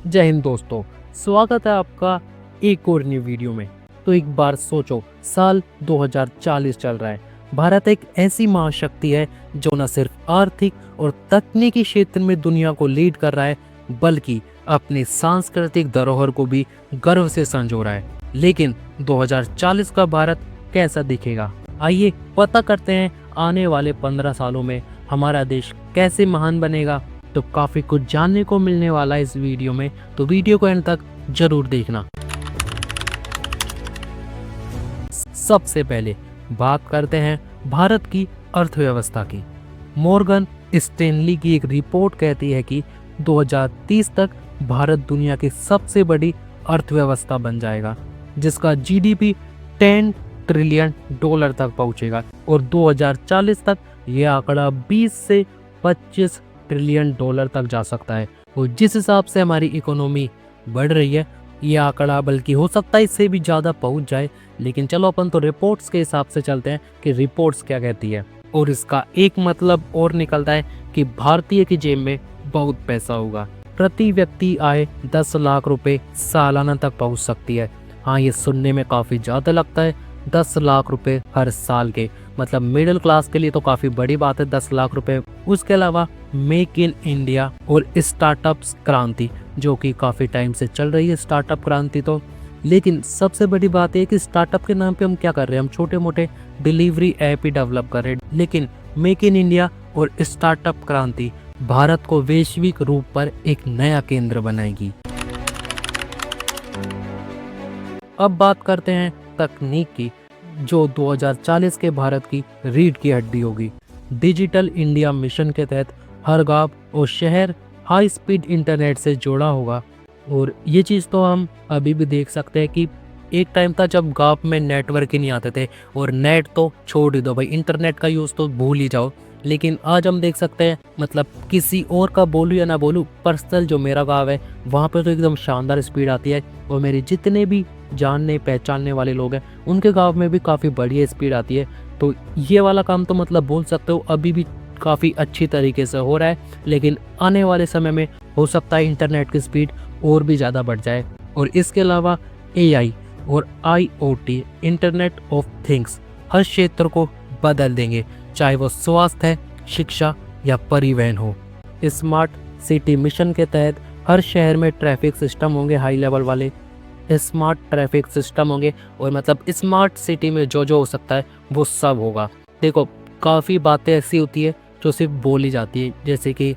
जय हिंद दोस्तों, स्वागत है आपका एक और न्यू वीडियो में। तो एक बार सोचो, साल 2040 चल रहा है। भारत एक ऐसी महाशक्ति है जो न सिर्फ आर्थिक और तकनीकी क्षेत्र में दुनिया को लीड कर रहा है, बल्कि अपनी सांस्कृतिक धरोहर को भी गर्व से संजो रहा है। लेकिन 2040 का भारत कैसा दिखेगा? आइए पता करते हैं आने वाले 15 सालों में हमारा देश कैसे महान बनेगा। तो काफी कुछ जानने को मिलने वाला है इस वीडियो में, तो वीडियो को एंड तक जरूर देखना। सबसे पहले बात करते हैं भारत की अर्थव्यवस्था की। मॉर्गन स्टैनली की एक रिपोर्ट कहती है कि 2030 तक भारत दुनिया की सबसे बड़ी अर्थव्यवस्था बन जाएगा, जिसका जीडीपी 10 ट्रिलियन डॉलर तक पहुंचेगा और 2040 तक यह आंकड़ा 20 से 25 ट्रिलियन डॉलर तक जा सकता है। और जिस हिसाब से हमारी इकोनॉमी बढ़ रही है, ये आंकड़ा बल्कि हो सकता है इससे भी ज़्यादा पहुंच जाए। लेकिन चलो अपन तो रिपोर्ट्स के हिसाब से चलते हैं कि रिपोर्ट्स क्या कहती है। और इसका एक मतलब और निकलता है कि भारतीय की जेब में बहुत पैसा होगा। प्रति व्यक्ति आय 10 लाख रुपए सालाना तक पहुंच सकती है। हाँ, ये सुनने में काफ़ी ज़्यादा लगता है, 10 लाख रुपए हर साल के, मतलब मिडिल क्लास के लिए तो काफ़ी बड़ी बात है 10 लाख रुपए। उसके अलावा मेक इन इंडिया और स्टार्टअप्स क्रांति, जो कि काफ़ी टाइम से चल रही है स्टार्टअप क्रांति तो। लेकिन सबसे बड़ी बात है कि स्टार्टअप के नाम पे हम क्या कर रहे हैं, हम छोटे मोटे डिलीवरी ऐप ही डेवलप कर रहे हैं। लेकिन मेक इन इंडिया और स्टार्टअप क्रांति भारत को वैश्विक रूप पर एक नया केंद्र बनाएगी। अब बात करते हैं तकनीक की, जो 2040 के भारत की रीढ़ की हड्डी होगी। डिजिटल इंडिया मिशन के तहत हर गांव और शहर हाई स्पीड इंटरनेट से जुड़ा होगा। और ये चीज़ तो हम अभी भी देख सकते हैं कि एक टाइम था जब गांव में नेटवर्क ही नहीं आते थे, और नेट तो छोड़ ही दो भाई, इंटरनेट का यूज़ तो भूल ही जाओ। लेकिन आज हम देख सकते हैं, मतलब किसी और का बोलूँ या ना बोलूँ, पर्सनल जो मेरा गाँव है वहाँ पे तो एकदम शानदार स्पीड आती है। और मेरे जितने भी जानने पहचानने वाले लोग हैं उनके गांव में भी काफ़ी बढ़िया स्पीड आती है। तो ये वाला काम तो मतलब बोल सकते हो अभी भी काफ़ी अच्छी तरीके से हो रहा है। लेकिन आने वाले समय में हो सकता है इंटरनेट की स्पीड और भी ज़्यादा बढ़ जाए। और इसके अलावा एआई और आईओटी, इंटरनेट ऑफ थिंग्स, हर क्षेत्र को बदल देंगे, चाहे वो स्वास्थ्य है, शिक्षा या परिवहन हो। स्मार्ट सिटी मिशन के तहत हर शहर में ट्रैफिक सिस्टम होंगे, हाई लेवल वाले स्मार्ट ट्रैफिक सिस्टम होंगे। और मतलब स्मार्ट सिटी में जो जो हो सकता है वो सब होगा। देखो, काफ़ी बातें ऐसी होती है जो सिर्फ बोली जाती है, जैसे कि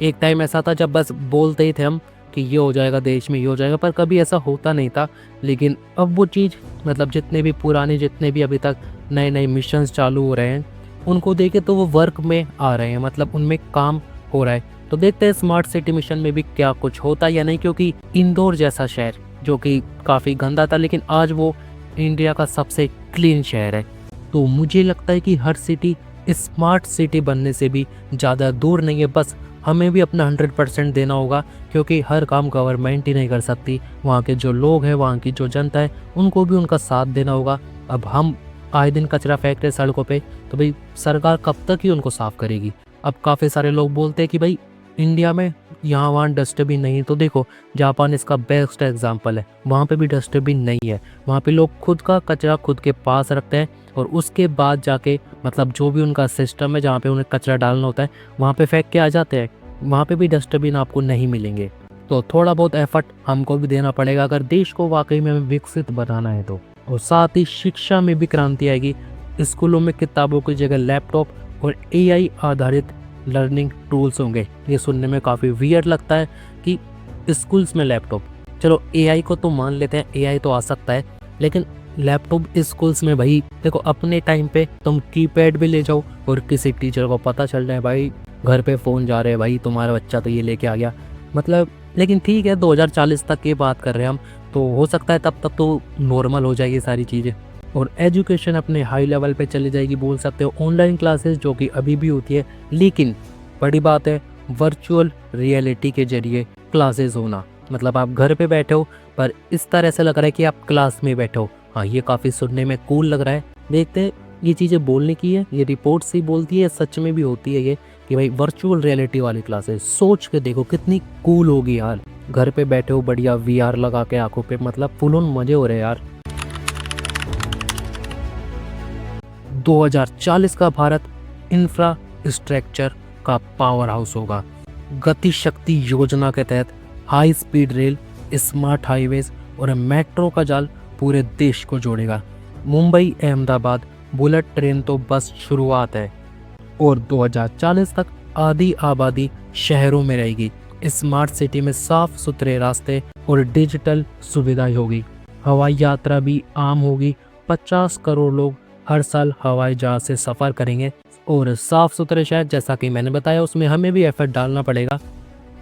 एक टाइम ऐसा था जब बस बोलते ही थे हम कि ये हो जाएगा देश में, ये हो जाएगा, पर कभी ऐसा होता नहीं था। लेकिन अब वो चीज़, मतलब जितने भी पुराने, जितने भी अभी तक नए नए मिशंस चालू हो रहे हैं, उनको देखे तो वो वर्क में आ रहे हैं, मतलब उनमें काम हो रहा है। तो देखते हैं स्मार्ट सिटी मिशन में भी क्या कुछ होता है या नहीं, क्योंकि इंदौर जैसा शहर जो कि काफ़ी गंदा था, लेकिन आज वो इंडिया का सबसे क्लीन शहर है। तो मुझे लगता है कि हर सिटी स्मार्ट सिटी बनने से भी ज़्यादा दूर नहीं है। बस हमें भी अपना 100% देना होगा, क्योंकि हर काम गवर्नमेंट ही नहीं कर सकती। वहाँ के जो लोग हैं, वहाँ की जो जनता है, उनको भी उनका साथ देना होगा। अब हम आए दिन कचरा फेंक रहे सड़कों पे, तो भाई सरकार कब तक ही उनको साफ़ करेगी। अब काफ़ी सारे लोग बोलते हैं कि भाई इंडिया में यहाँ वहाँ डस्टबिन नहीं है, तो देखो जापान इसका बेस्ट एग्जांपल है। वहाँ पे भी डस्टबिन नहीं है, वहाँ पे लोग खुद का कचरा खुद के पास रखते हैं और उसके बाद जाके, मतलब जो भी उनका सिस्टम है जहाँ पे उन्हें कचरा डालना होता है, वहाँ पे फेंक के आ जाते हैं। वहाँ पे भी डस्टबिन आपको नहीं मिलेंगे। तो थोड़ा बहुत एफर्ट हमको भी देना पड़ेगा अगर देश को वाकई में विकसित बनाना है तो। और साथ ही शिक्षा में भी क्रांति आएगी। स्कूलों में किताबों की जगह लैपटॉप और एआई आधारित लर्निंग टूल्स होंगे। ये सुनने में काफ़ी वियर्ड लगता है कि स्कूल्स में लैपटॉप, चलो एआई को तो मान लेते हैं, एआई तो आ सकता है, लेकिन लैपटॉप स्कूल्स में भाई देखो, अपने टाइम पे तुम कीपैड भी ले जाओ और किसी टीचर को पता चल जाए भाई घर पे फ़ोन जा रहे हैं, भाई तुम्हारा बच्चा तो ये लेके आ गया, मतलब। लेकिन ठीक है, 2040 तक की बात कर रहे हैं हम, तो हो सकता है तब तक तो नॉर्मल हो जाएगी सारी चीज़ें। और एजुकेशन अपने हाई लेवल पे चली जाएगी, बोल सकते हो ऑनलाइन क्लासेस जो कि अभी भी होती है। लेकिन बड़ी बात है वर्चुअल रियलिटी के जरिए क्लासेस होना, मतलब आप घर पे बैठे हो पर इस तरह से लग रहा है कि आप क्लास में बैठे हो। हाँ, ये काफ़ी सुनने में कूल लग रहा है। देखते हैं ये चीज़ें बोलने की है, ये रिपोर्ट से ही बोलती है, सच में भी होती है ये कि भाई वर्चुअल रियलिटी वाली क्लासेस, सोच के देखो कितनी कूल होगी यार। घर पे बैठे हो बढ़िया VR लगा के आंखों पे, मतलब फुल ऑन मजे हो रहे हैं यार। 2040 का भारत इंफ्रास्ट्रक्चर का पावर हाउस होगा। गति शक्ति योजना के तहत high speed rail, smart highways और मेट्रो का जाल पूरे देश को जोड़ेगा। मुंबई अहमदाबाद बुलेट ट्रेन तो बस शुरुआत है, और 2040 तक आधी आबादी शहरों में रहेगी। स्मार्ट सिटी में साफ सुथरे रास्ते और डिजिटल सुविधाएं होगी। हवाई यात्रा भी आम होगी। 50 करोड़ लोग हर साल हवाई जहाज से सफर करेंगे। और साफ सुथरे शहर, जैसा कि मैंने बताया, उसमें हमें भी एफर्ट डालना पड़ेगा।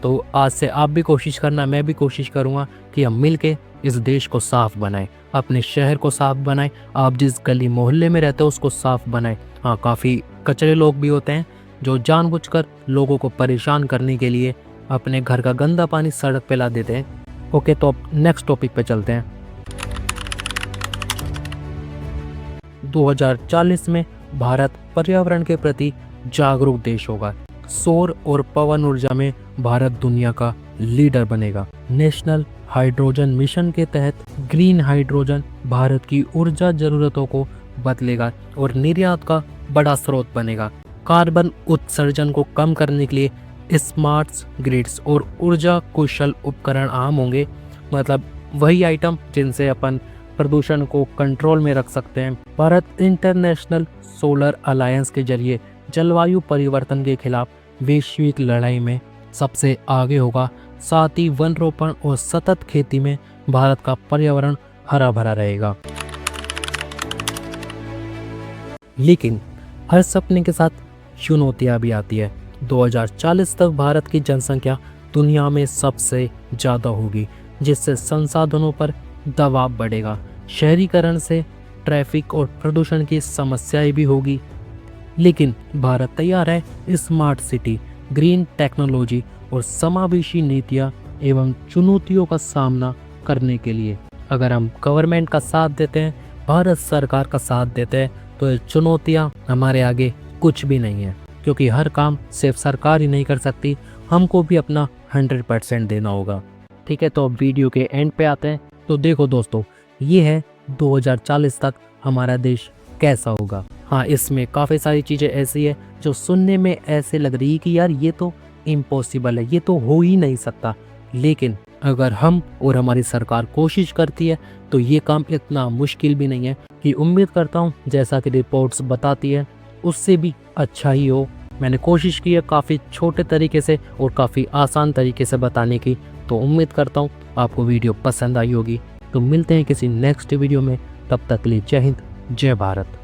तो आज से आप भी कोशिश करना, मैं भी कोशिश करूंगा कि हम मिलके इस देश को साफ बनाएं, अपने शहर को साफ बनाएं। आप जिस गली मोहल्ले में रहते हो उसको साफ बनाएं। हाँ, काफ़ी कचरे लोग भी होते हैं जो जानबूझकर लोगों को परेशान करने के लिए अपने घर का गंदा पानी सड़क पे ला देते हैं। ओके, तो अब नेक्स्ट टॉपिक पे चलते हैं। 2040 में भारत पर्यावरण के प्रति जागरूक देश होगा। सौर और पवन ऊर्जा में भारत दुनिया का लीडर बनेगा। नेशनल हाइड्रोजन मिशन के तहत ग्रीन हाइड्रोजन भारत की ऊर्जा जरूरतों को बदलेगा और निर्यात का बड़ा स्रोत बनेगा। कार्बन उत्सर्जन को कम करने के लिए स्मार्ट ग्रिड्स और ऊर्जा कुशल उपकरण आम होंगे। मतलब वही आइटम जिनसे अपन प्रदूषण को कंट्रोल में रख सकते हैं। भारत इंटरनेशनल सोलर अलायंस के जरिए जलवायु परिवर्तन के खिलाफ वैश्विक लड़ाई में सबसे आगे होगा। साथ ही वन रोपण और सतत खेती में भारत का पर्यावरण हरा भरा रहेगा। लेकिन हर सपने के साथ चुनौतियां भी आती है। 2040 तक भारत की जनसंख्या दुनिया में सबसे ज़्यादा होगी, जिससे संसाधनों पर दबाव बढ़ेगा। शहरीकरण से ट्रैफिक और प्रदूषण की समस्याएं भी होगी। लेकिन भारत तैयार है स्मार्ट सिटी, ग्रीन टेक्नोलॉजी और समावेशी नीतियाँ एवं चुनौतियों का सामना करने के लिए। अगर हम गवर्नमेंट का साथ देते हैं, भारत सरकार का साथ देते हैं, तो ये चुनौतियाँ हमारे आगे कुछ भी नहीं है। क्योंकि हर काम सिर्फ सरकार ही नहीं कर सकती, हमको भी अपना 100% देना होगा। ठीक है, तो अब वीडियो के एंड पे आते हैं। तो देखो दोस्तों, ये है 2040 तक हमारा देश कैसा होगा। हाँ, इसमें काफ़ी सारी चीज़ें ऐसी है जो सुनने में ऐसे लग रही है कि यार ये तो इम्पॉसिबल है, ये तो हो ही नहीं सकता। लेकिन अगर हम और हमारी सरकार कोशिश करती है तो ये काम इतना मुश्किल भी नहीं है। कि उम्मीद करता हूँ जैसा कि रिपोर्ट्स बताती है उससे भी अच्छा ही हो। मैंने कोशिश की है काफ़ी छोटे तरीके से और काफ़ी आसान तरीके से बताने की। तो उम्मीद करता हूँ आपको वीडियो पसंद आई होगी। तो मिलते हैं किसी नेक्स्ट वीडियो में, तब तक के लिए जय हिंद, जय भारत।